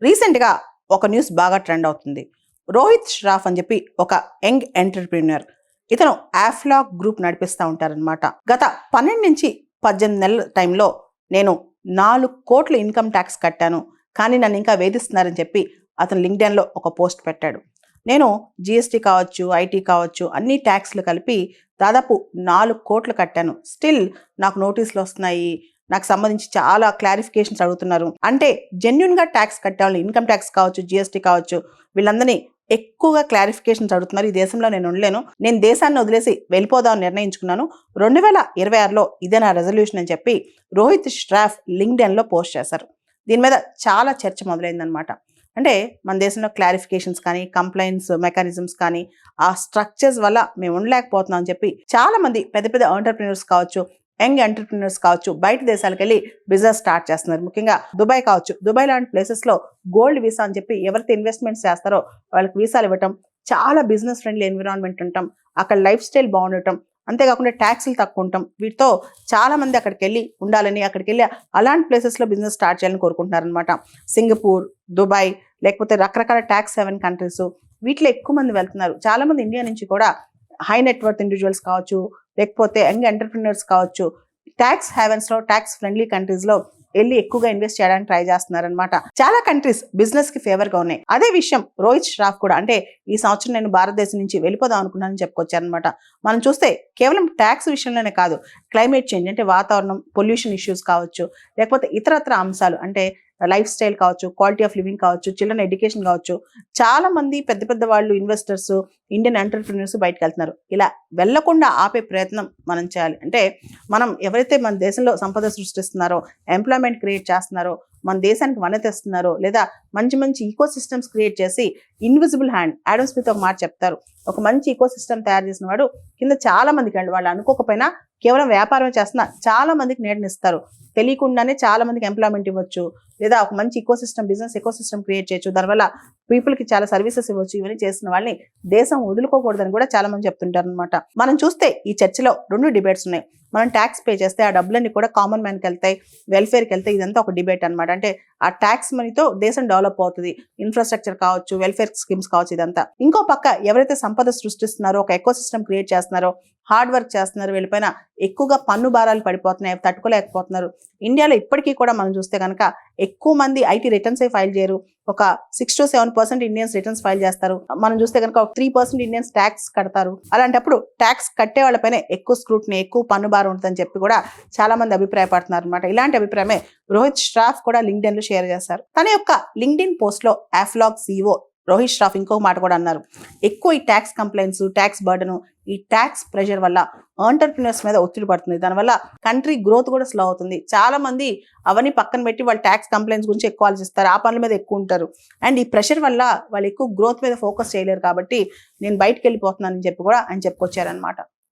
రీసెంట్గా ఒక న్యూస్ బాగా ట్రెండ్ అవుతుంది. రోహిత్ ష్రాఫ్ అని చెప్పి ఒక యంగ్ ఎంటర్‌ప్రెన్యూర్. ఇతను ఆఫ్లాక్ గ్రూప్ నడిపిస్తూ ఉంటారనమాట. గత 12 నుంచి 18 నెలల టైంలో నేను 4,00,00,000 ఇన్కమ్ ట్యాక్స్ కట్టాను. కానీ నన్ను ఇంకా వేధిస్తున్నారని చెప్పి అతను లింక్డ్ఇన్‌లో ఒక పోస్ట్ పెట్టాడు. నేను జీఎస్టీ కావచ్చు, ఐటీ కావచ్చు, అన్ని ట్యాక్స్లు కలిపి దాదాపు 4,00,00,000 కట్టాను. స్టిల్ నాకు నోటీసులు వస్తున్నాయి. నాకు సంబంధించి చాలా క్లారిఫికేషన్స్ అడుగుతున్నారు. అంటే జెన్యూన్‌గా ట్యాక్స్ కట్టాలి. ఇన్కమ్ ట్యాక్స్ కావచ్చు, జీఎస్టీ కావచ్చు, వీళ్ళందరినీ ఎక్కువగా క్లారిఫికేషన్స్ అడుగుతున్నారు. ఈ దేశంలో నేను ఉండలేను. నేను దేశాన్ని వదిలేసి వెళ్ళిపోదామని నిర్ణయించుకున్నాను. 2026లో ఇదే నా రెజల్యూషన్ అని చెప్పి రోహిత్ ష్రాఫ్ లింక్డ్ఇన్‌లో పోస్ట్ చేశారు. దీని మీద చాలా చర్చ మొదలైందనమాట. అంటే మన దేశంలో క్లారిఫికేషన్స్ కానీ, కంప్లైంట్స్ మెకానిజమ్స్ కానీ, ఆ స్ట్రక్చర్స్ వల్ల మేము ఉండలేకపోతున్నాం అని చెప్పి చాలా మంది పెద్ద పెద్ద ఎంటర్‌ప్రెన్యూర్స్ కావచ్చు, యంగ్ ఎంటర్‌ప్రెన్యూర్స్ కావచ్చు, బయట దేశాలకు వెళ్ళి బిజినెస్ స్టార్ట్ చేస్తున్నారు. ముఖ్యంగా దుబాయ్ కావచ్చు. దుబాయ్ లాంటి ప్లేసెస్‌లో గోల్డ్ వీసా అని చెప్పి ఎవరైతే ఇన్వెస్ట్మెంట్స్ చేస్తారో వాళ్ళకి వీసాలు ఇవ్వటం, చాలా బిజినెస్ ఫ్రెండ్లీ ఎన్విరాన్మెంట్ ఉండటం, అక్కడ లైఫ్ స్టైల్ బాగుండటం, అంతేకాకుండా ట్యాక్స్లు తక్కువ ఉండటం, వీటితో చాలా మంది అక్కడికి వెళ్ళి ఉండాలని, అక్కడికి వెళ్ళి అలాంటి ప్లేసెస్లో బిజినెస్ స్టార్ట్ చేయాలని కోరుకుంటున్నారనమాట. సింగపూర్, దుబాయ్, లేకపోతే రకరకాల ట్యాక్స్ హెవెన్ కంట్రీస్, వీటిలో ఎక్కువ మంది వెళ్తున్నారు. చాలా మంది ఇండియా నుంచి కూడా హై నెట్వర్త్ ఇండివిజువల్స్ కావచ్చు, లేకపోతే యంగ్ ఎంటర్‌ప్రెన్యూర్స్ కావచ్చు, ట్యాక్స్ హెవెన్స్లో, ట్యాక్స్ ఫ్రెండ్లీ కంట్రీస్లో వెళ్ళి ఎక్కువగా ఇన్వెస్ట్ చేయడానికి ట్రై చేస్తున్నారనమాట. చాలా కంట్రీస్ బిజినెస్ కి ఫేవర్ గా ఉన్నాయి. అదే విషయం రోహిత్ ష్రాఫ్ కూడా, అంటే ఈ సంవత్సరం నేను భారతదేశం నుంచి వెళ్ళిపోదాం అనుకున్నానని చెప్పుకొచ్చారనమాట. మనం చూస్తే కేవలం ట్యాక్స్ విషయంలోనే కాదు, క్లైమేట్ చేంజ్ అంటే వాతావరణం, పొల్యూషన్ ఇష్యూస్ కావచ్చు, లేకపోతే ఇతరత్ర అంశాలు అంటే లైఫ్ స్టైల్ కావచ్చు, క్వాలిటీ ఆఫ్ లివింగ్ కావచ్చు, చిల్డ్రన్ ఎడ్యుకేషన్ కావచ్చు, చాలా మంది పెద్ద పెద్ద వాళ్ళు ఇన్వెస్టర్స్, ఇండియన్ ఎంటర్‌ప్రెన్యూర్స్ బయటకు వెళ్తున్నారు. ఇలా వెళ్లకుండా ఆపే ప్రయత్నం మనం చేయాలి. అంటే మనం ఎవరైతే మన దేశంలో సంపద సృష్టిస్తున్నారో, ఎంప్లాయ్మెంట్ క్రియేట్ చేస్తున్నారో, మన దేశానికి వన్నె తెస్తున్నారో, లేదా మంచి మంచి ఈకో సిస్టమ్స్ క్రియేట్ చేసి ఇన్విజిబుల్ హ్యాండ్, ఆడమ్ స్మిత్ ఒక మాట చెప్తారు, ఒక మంచి ఈకో సిస్టమ్ తయారు చేసిన వాడు కింద చాలా మందికి వాళ్ళు అనుకోకపోయినా కేవలం వ్యాపారం చేస్తున్నా చాలా మందికి నీడనిస్తారు. తెలియకుండానే చాలా మందికి ఎంప్లాయ్మెంట్ ఇవ్వచ్చు, లేదా ఒక మంచి బిజినెస్ ఎకో సిస్టమ్ క్రియేట్ చేయొచ్చు. దానివల్ల పీపుల్కి చాలా సర్వీసెస్ ఇవ్వచ్చు. ఇవన్నీ చేసిన వాళ్ళని దేశం వదులుకోకూడదని కూడా చాలా మంది చెప్తుంటారు అనమాట. మనం చూస్తే ఈ చర్చలో 2 డిబేట్స్ ఉన్నాయి. మనం ట్యాక్స్ పే చేస్తే ఆ డబ్బులన్నీ కూడా కామన్ మ్యాన్కి వెళ్తాయి, వెల్ఫేర్కి వెళ్తాయి. ఇదంతా ఒక డిబేట్ అనమాట. అంటే ఆ ట్యాక్స్ మనీతో దేశం డెవలప్ అవుతుంది. ఇన్ఫ్రాస్ట్రక్చర్ కావచ్చు, వెల్ఫేర్ స్కీమ్స్ కావచ్చు, ఇదంతా. ఇంకో పక్క ఎవరైతే సంపద సృష్టిస్తున్నారో, ఒక ఎకో సిస్టమ్ క్రియేట్ చేస్తున్నారో, హార్డ్ వర్క్ చేస్తున్నారు, వీళ్ళపైన ఎక్కువగా పన్ను భారాలు పడిపోతున్నాయి, తట్టుకోలేకపోతున్నారు. ఇండియాలో ఇప్పటికీ కూడా మనం చూస్తే కనుక ఎక్కువ మంది ఐటీ రిటర్న్స్ ఫైల్ చేయరు. ఒక 6 to 7% ఇండియన్స్ రిటర్న్స్ ఫైల్ చేస్తారు. మనం చూస్తే కనుక ఒక 3% ఇండియన్స్ ట్యాక్స్ కడతారు. అలాంటప్పుడు ట్యాక్స్ కట్టే వాళ్ళపైన ఎక్కువ స్క్రూటినీ, ఎక్కువ పన్ను భారం ఉంటుందని చెప్పి కూడా చాలా మంది అభిప్రాయపడుతున్నారు అనమాట. ఇలాంటి అభిప్రాయమే రోహిత్ ష్రాఫ్ కూడా లింక్డ్ఇన్‌లో షేర్ చేశారు. తన యొక్క లింక్డ్ఇన్ పోస్ట్లో ఆఫ్లాక్ CEO రోహిత్ ష్రాఫ్ ఇంకొక మాట కూడా అన్నారు. ఎక్కువ ఈ ట్యాక్స్ కంప్లైంట్స్, ట్యాక్స్ బర్డెన్, ఈ ట్యాక్స్ ప్రెషర్ వల్ల ఎంటర్‌ప్రెన్యూర్స్ మీద ఒత్తిడి పడుతుంది. దానివల్ల కంట్రీ గ్రోత్ కూడా స్లో అవుతుంది. చాలా మంది అవన్నీ పక్కన పెట్టి వాళ్ళు ట్యాక్స్ కంప్లైంట్స్ గురించి ఎక్కువ ఆలోచిస్తారు, ఆ పనుల మీద ఎక్కువ ఉంటారు. అండ్ ఈ ప్రెషర్ వల్ల వాళ్ళు ఎక్కువ గ్రోత్ మీద ఫోకస్ చేయలేరు. కాబట్టి నేను బయటకు వెళ్ళిపోతున్నానని చెప్పి కూడా ఆయన చెప్పుకొచ్చారనమాట.